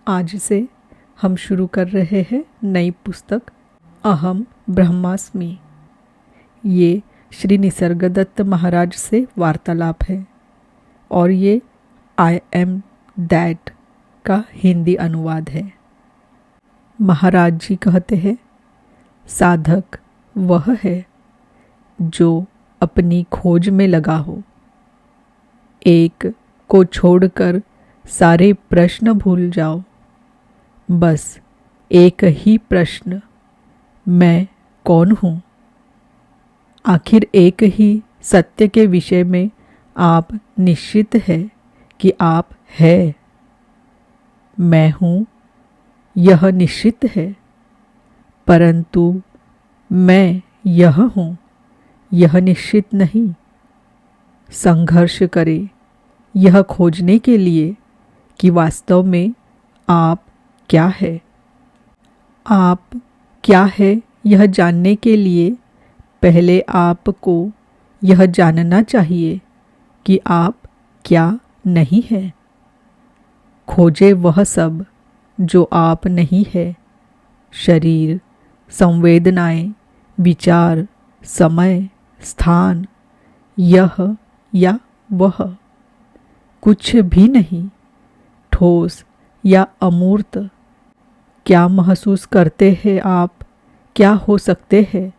आज से हम शुरू कर रहे हैं नई पुस्तक अहम ब्रह्मास्मि। ये श्री निसर्गदत्त महाराज से वार्तालाप है और ये आई एम दैट का हिंदी अनुवाद है। महाराज जी कहते हैं, साधक वह है जो अपनी खोज में लगा हो। एक को छोड़कर सारे प्रश्न भूल जाओ। बस एक ही प्रश्न, मैं कौन हूँ। आखिर एक ही सत्य के विषय में आप निश्चित है कि आप है। मैं हूँ यह निश्चित है, परंतु मैं यह हूँ यह निश्चित नहीं। संघर्ष करें यह खोजने के लिए कि वास्तव में आप क्या है। आप क्या है यह जानने के लिए पहले आपको यह जानना चाहिए कि आप क्या नहीं है। खोजे वह सब जो आप नहीं है। शरीर, संवेदनाएं, विचार, समय, स्थान, यह या वह, कुछ भी नहीं। ठोस या अमूर्त। क्या महसूस करते हैं आप, क्या हो सकते हैं।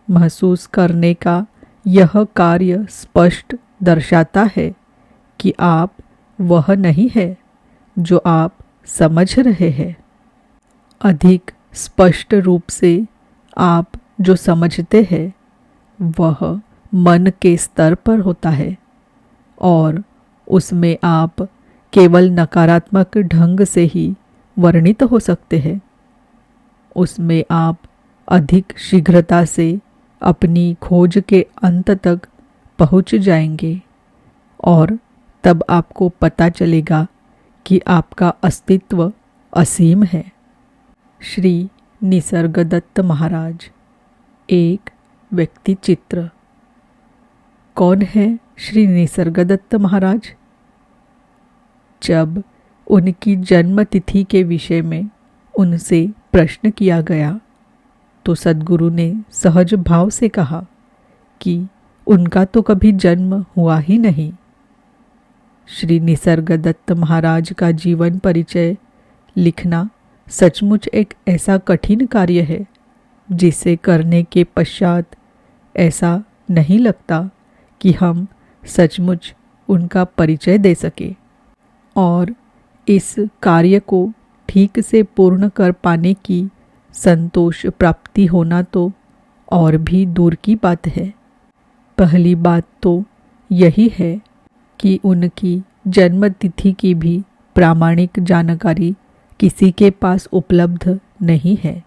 महसूस करने का यह कार्य स्पष्ट दर्शाता है कि आप वह नहीं है जो आप समझ रहे हैं। अधिक स्पष्ट रूप से आप जो समझते हैं वह मन के स्तर पर होता है और उसमें आप केवल नकारात्मक ढंग से ही वर्णित हो सकते हैं। उसमें आप अधिक शीघ्रता से अपनी खोज के अंत तक पहुंच जाएंगे और तब आपको पता चलेगा कि आपका अस्तित्व असीम है। श्री निसर्गदत्त महाराज। एक व्यक्ति चित्र। कौन है श्री निसर्गदत्त महाराज? जब उनकी जन्म तिथि के विषय में उनसे प्रश्न किया गया तो सद्गुरु ने सहज भाव से कहा कि उनका तो कभी जन्म हुआ ही नहीं। श्री निसर्गदत्त महाराज का जीवन परिचय लिखना सचमुच एक ऐसा कठिन कार्य है जिसे करने के पश्चात ऐसा नहीं लगता कि हम सचमुच उनका परिचय दे सके। और इस कार्य को ठीक से पूर्ण कर पाने की संतोष प्राप्ति होना तो और भी दूर की बात है। पहली बात तो यही है कि उनकी जन्म तिथि की भी प्रामाणिक जानकारी किसी के पास उपलब्ध नहीं है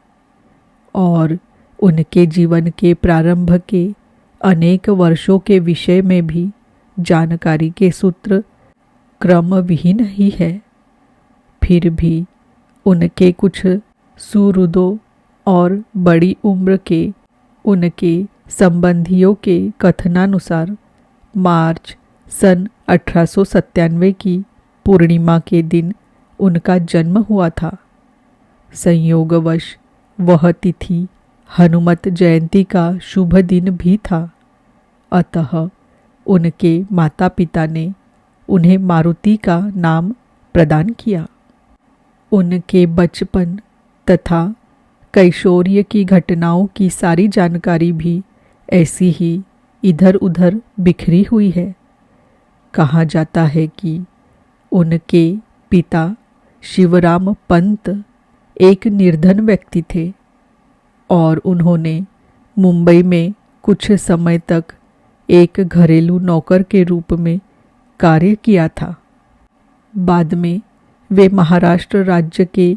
और उनके जीवन के प्रारंभ के अनेक वर्षों के विषय में भी जानकारी के सूत्र क्रम विहीन ही है। फिर भी उनके कुछ सुहृदों और बड़ी उम्र के उनके संबंधियों के कथनानुसार मार्च सन 1897 की पूर्णिमा के दिन उनका जन्म हुआ था। संयोगवश वह तिथि हनुमत जयंती का शुभ दिन भी था। अतः उनके माता पिता ने उन्हें मारुति का नाम प्रदान किया। उनके बचपन तथा कैशोर्य की घटनाओं की सारी जानकारी भी ऐसी ही इधर उधर बिखरी हुई है। कहा जाता है कि उनके पिता शिवराम पंत एक निर्धन व्यक्ति थे और उन्होंने मुंबई में कुछ समय तक एक घरेलू नौकर के रूप में कार्य किया था। बाद में वे महाराष्ट्र राज्य के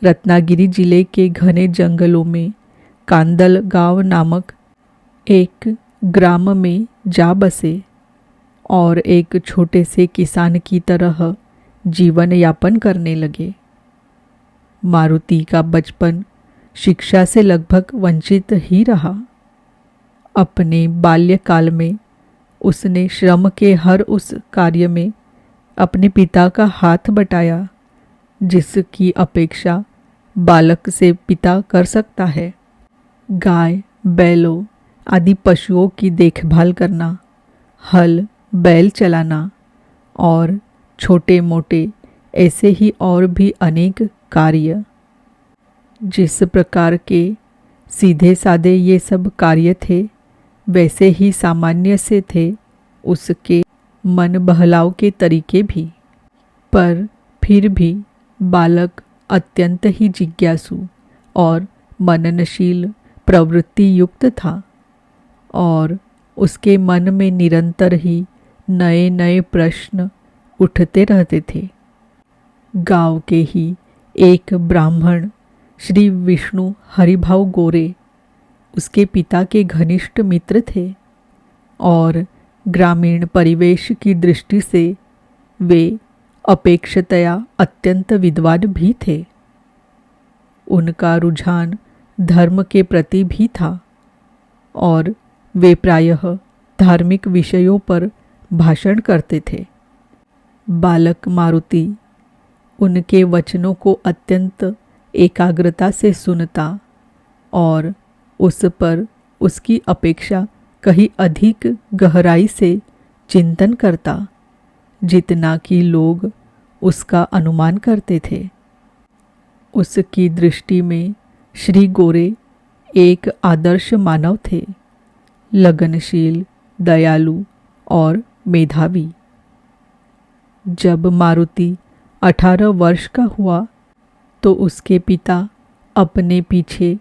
रत्नागिरी जिले के घने जंगलों में कांदल गांव नामक एक ग्राम में जा बसे और एक छोटे से किसान की तरह जीवन यापन करने लगे। मारुति का बचपन शिक्षा से लगभग वंचित ही रहा। अपने बाल्यकाल में उसने श्रम के हर उस कार्य में अपने पिता का हाथ बटाया जिसकी अपेक्षा बालक से पिता कर सकता है। गाय, बैलों आदि पशुओं की देखभाल करना, हल बैल चलाना और छोटे मोटे ऐसे ही और भी अनेक कार्य। जिस प्रकार के सीधे साधे ये सब कार्य थे, वैसे ही सामान्य से थे उसके मन बहलाव के तरीके भी। पर फिर भी बालक अत्यंत ही जिज्ञासु और मननशील प्रवृत्ति युक्त था और उसके मन में निरंतर ही नए नए प्रश्न उठते रहते थे। गांव के ही एक ब्राह्मण श्री विष्णु हरिभाव गोरे उसके पिता के घनिष्ठ मित्र थे और ग्रामीण परिवेश की दृष्टि से वे अपेक्षतया अत्यंत विद्वान भी थे। उनका रुझान धर्म के प्रति भी था और वे प्रायः धार्मिक विषयों पर भाषण करते थे। बालक मारुति उनके वचनों को अत्यंत एकाग्रता से सुनता और उस पर उसकी अपेक्षा कहीं अधिक गहराई से चिंतन करता, जितना कि लोग उसका अनुमान करते थे। उसकी दृष्टि में श्री गोरे एक आदर्श मानव थे, लगनशील, दयालु और मेधावी। जब मारुति 18 वर्ष का हुआ तो उसके पिता अपने पीछे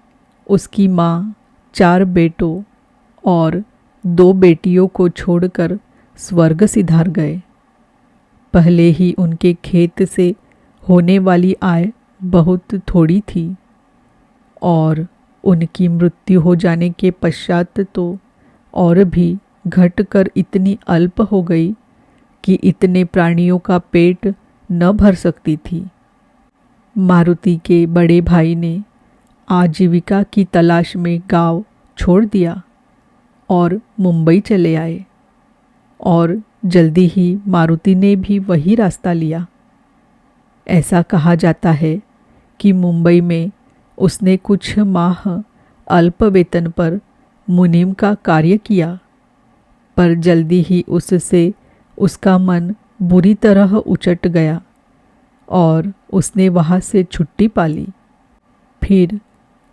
उसकी माँ, 4 बेटों और 2 बेटियों को छोड़कर स्वर्ग सिधार गए। पहले ही उनके खेत से होने वाली आय बहुत थोड़ी थी और उनकी मृत्यु हो जाने के पश्चात तो और भी घटकर इतनी अल्प हो गई कि इतने प्राणियों का पेट न भर सकती थी। मारुति के बड़े भाई ने आजीविका की तलाश में गांव छोड़ दिया और मुंबई चले आए और जल्दी ही मारुति ने भी वही रास्ता लिया। ऐसा कहा जाता है कि मुंबई में उसने कुछ माह अल्प वेतन पर मुनीम का कार्य किया, पर जल्दी ही उससे उसका मन बुरी तरह उचट गया और उसने वहाँ से छुट्टी पा ली। फिर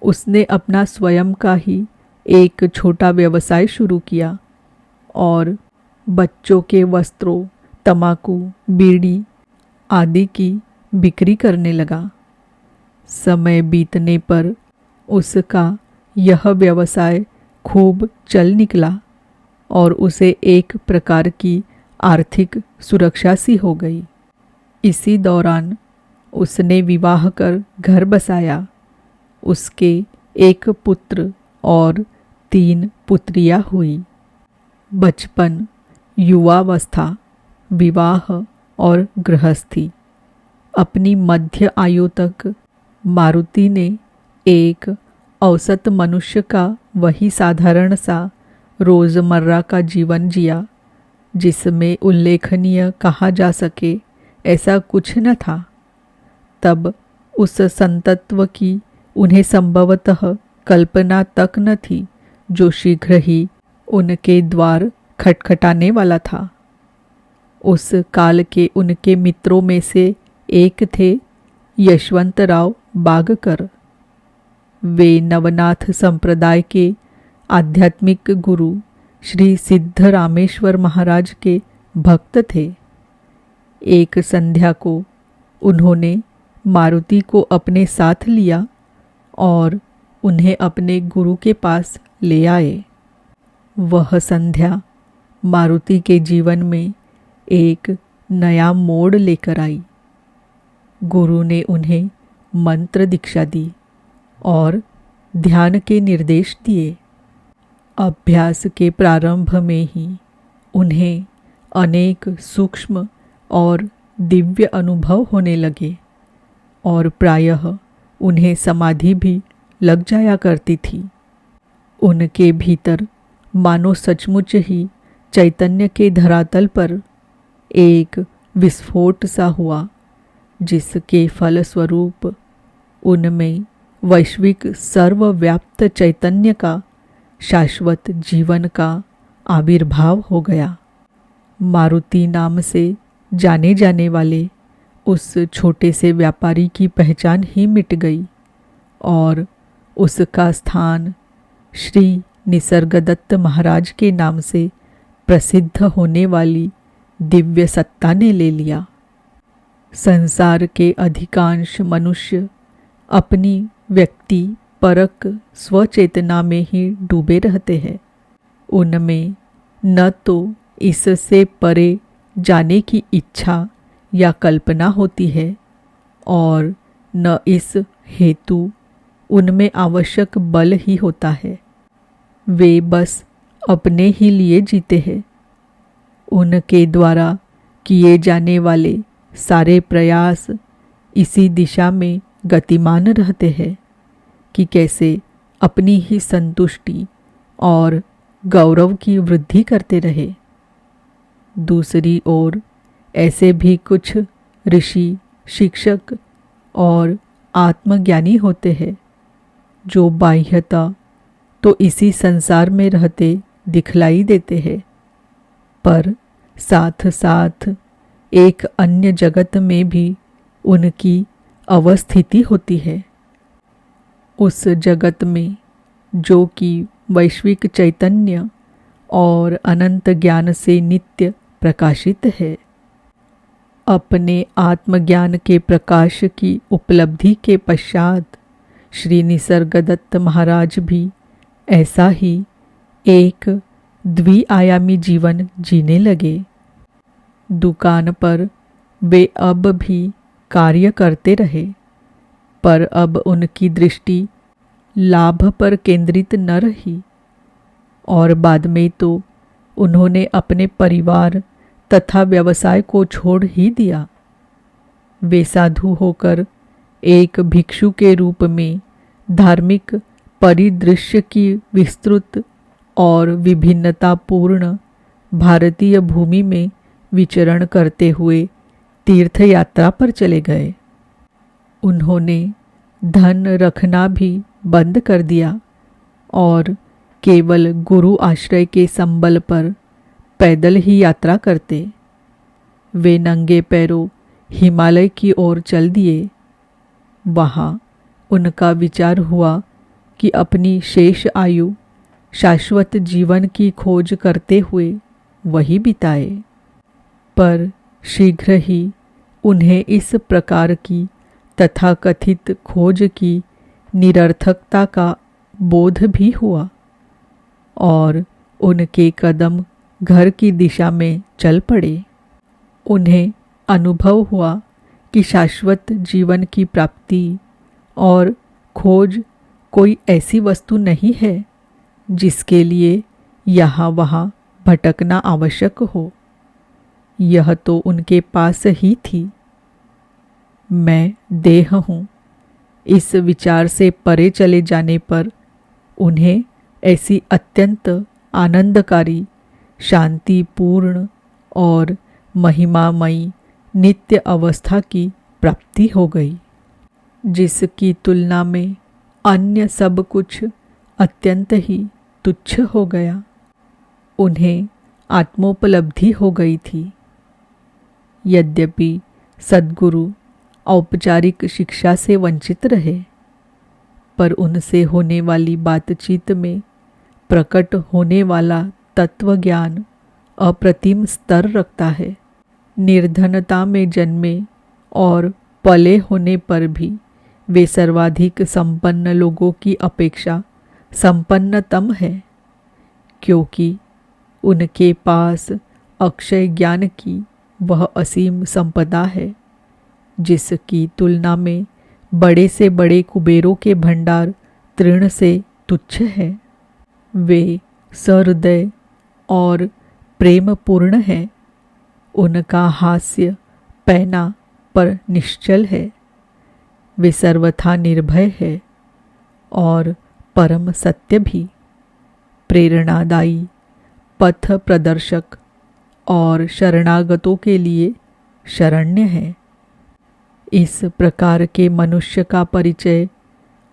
उसने अपना स्वयं का ही एक छोटा व्यवसाय शुरू किया और बच्चों के वस्त्रों, तंबाकू, बीड़ी आदि की बिक्री करने लगा। समय बीतने पर उसका यह व्यवसाय खूब चल निकला और उसे एक प्रकार की आर्थिक सुरक्षा सी हो गई। इसी दौरान उसने विवाह कर घर बसाया। उसके एक पुत्र और 3 पुत्रियां हुई। बचपन, युवावस्था, विवाह और गृहस्थी। अपनी मध्य आयु तक मारुति ने एक औसत मनुष्य का वही साधारण सा रोज़मर्रा का जीवन जिया, जिसमें उल्लेखनीय कहा जा सके ऐसा कुछ न था। तब उस संतत्व की उन्हें संभवतः कल्पना तक न थी जो शीघ्र ही उनके द्वार खटखटाने वाला था। उस काल के उनके मित्रों में से एक थे यशवंतराव बागकर। वे नवनाथ संप्रदाय के आध्यात्मिक गुरु श्री सिद्धरामेश्वर महाराज के भक्त थे। एक संध्या को उन्होंने मारुति को अपने साथ लिया और उन्हें अपने गुरु के पास ले आए। वह संध्या मारुति के जीवन में एक नया मोड़ लेकर आई। गुरु ने उन्हें मंत्र दीक्षा दी और ध्यान के निर्देश दिए। अभ्यास के प्रारंभ में ही उन्हें अनेक सूक्ष्म और दिव्य अनुभव होने लगे और प्रायः उन्हें समाधि भी लग जाया करती थी। उनके भीतर मानो सचमुच ही चैतन्य के धरातल पर एक विस्फोट सा हुआ जिसके फलस्वरूप उनमें वैश्विक सर्वव्याप्त चैतन्य का शाश्वत जीवन का आविर्भाव हो गया। मारुति नाम से जाने जाने वाले उस छोटे से व्यापारी की पहचान ही मिट गई और उसका स्थान श्री निसर्गदत्त महाराज के नाम से प्रसिद्ध होने वाली दिव्य सत्ता ने ले लिया। संसार के अधिकांश मनुष्य अपनी व्यक्ति परक स्वचेतना में ही डूबे रहते हैं। उनमें न तो इससे परे जाने की इच्छा या कल्पना होती है और न इस हेतु उनमें आवश्यक बल ही होता है। वे बस अपने ही लिए जीते हैं। उनके द्वारा किए जाने वाले सारे प्रयास इसी दिशा में गतिमान रहते हैं कि कैसे अपनी ही संतुष्टि और गौरव की वृद्धि करते रहे। दूसरी ओर ऐसे भी कुछ ऋषि, शिक्षक और आत्मज्ञानी होते हैं जो बाह्यता तो इसी संसार में रहते दिखलाई देते हैं, पर साथ साथ एक अन्य जगत में भी उनकी अवस्थिति होती है। उस जगत में जो कि वैश्विक चैतन्य और अनंत ज्ञान से नित्य प्रकाशित है। अपने आत्मज्ञान के प्रकाश की उपलब्धि के पश्चात श्री निसर्गदत्त महाराज भी ऐसा ही एक द्विआयामी जीवन जीने लगे। दुकान पर वे अब भी कार्य करते रहे, पर अब उनकी दृष्टि लाभ पर केंद्रित न रही और बाद में तो उन्होंने अपने परिवार तथा व्यवसाय को छोड़ ही दिया। वे साधु होकर एक भिक्षु के रूप में धार्मिक परिदृश्य की विस्तृत और विभिन्नतापूर्ण भारतीय भूमि में विचरण करते हुए तीर्थ यात्रा पर चले गए। उन्होंने धन रखना भी बंद कर दिया और केवल गुरु आश्रय के संबल पर पैदल ही यात्रा करते। वे नंगे पैरों हिमालय की ओर चल दिए। वहाँ उनका विचार हुआ कि अपनी शेष आयु शाश्वत जीवन की खोज करते हुए वही बिताए, पर शीघ्र ही उन्हें इस प्रकार की तथाकथित खोज की निरर्थकता का बोध भी हुआ और उनके कदम घर की दिशा में चल पड़े। उन्हें अनुभव हुआ कि शाश्वत जीवन की प्राप्ति और खोज कोई ऐसी वस्तु नहीं है जिसके लिए यहाँ वहाँ भटकना आवश्यक हो। यह तो उनके पास ही थी। मैं देह हूँ, इस विचार से परे चले जाने पर उन्हें ऐसी अत्यंत आनंदकारी, शांतिपूर्ण और महिमामयी नित्य अवस्था की प्राप्ति हो गई, जिसकी तुलना में अन्य सब कुछ अत्यंत ही तुच्छ हो गया। उन्हें आत्मोपलब्धि हो गई थी। यद्यपि सद्गुरु औपचारिक शिक्षा से वंचित रहे, पर उनसे होने वाली बातचीत में प्रकट होने वाला तत्व ज्ञान अप्रतिम स्तर रखता है। निर्धनता में जन्मे और पले होने पर भी वे सर्वाधिक संपन्न लोगों की अपेक्षा संपन्नतम है, क्योंकि उनके पास अक्षय ज्ञान की वह असीम संपदा है जिसकी तुलना में बड़े से बड़े कुबेरों के भंडार तृण से तुच्छ है। वे सहृदय और प्रेमपूर्ण है। उनका हास्य पैना पर निश्चल है। वे सर्वथा निर्भय है और परम सत्य भी, प्रेरणादायी, पथ प्रदर्शक और शरणागतों के लिए शरण्य है। इस प्रकार के मनुष्य का परिचय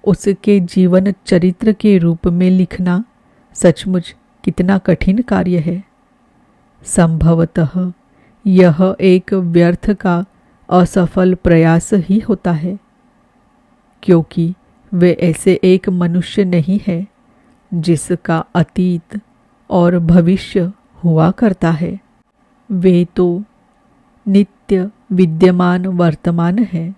उसके जीवन चरित्र के रूप में लिखना सचमुच कितना कठिन कार्य है। संभवतः यह एक व्यर्थ का असफल प्रयास ही होता है, क्योंकि वे ऐसे एक मनुष्य नहीं है जिसका अतीत और भविष्य हुआ करता है। वे तो नित्य विद्यमान वर्तमान है,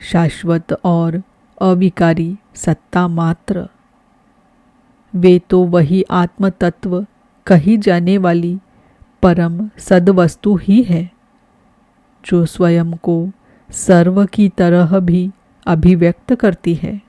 शाश्वत और अविकारी सत्ता मात्र। वे तो वही आत्म तत्व कही जाने वाली परम सद्वस्तु ही है, जो स्वयं को सर्व की तरह भी अभिव्यक्त करती है।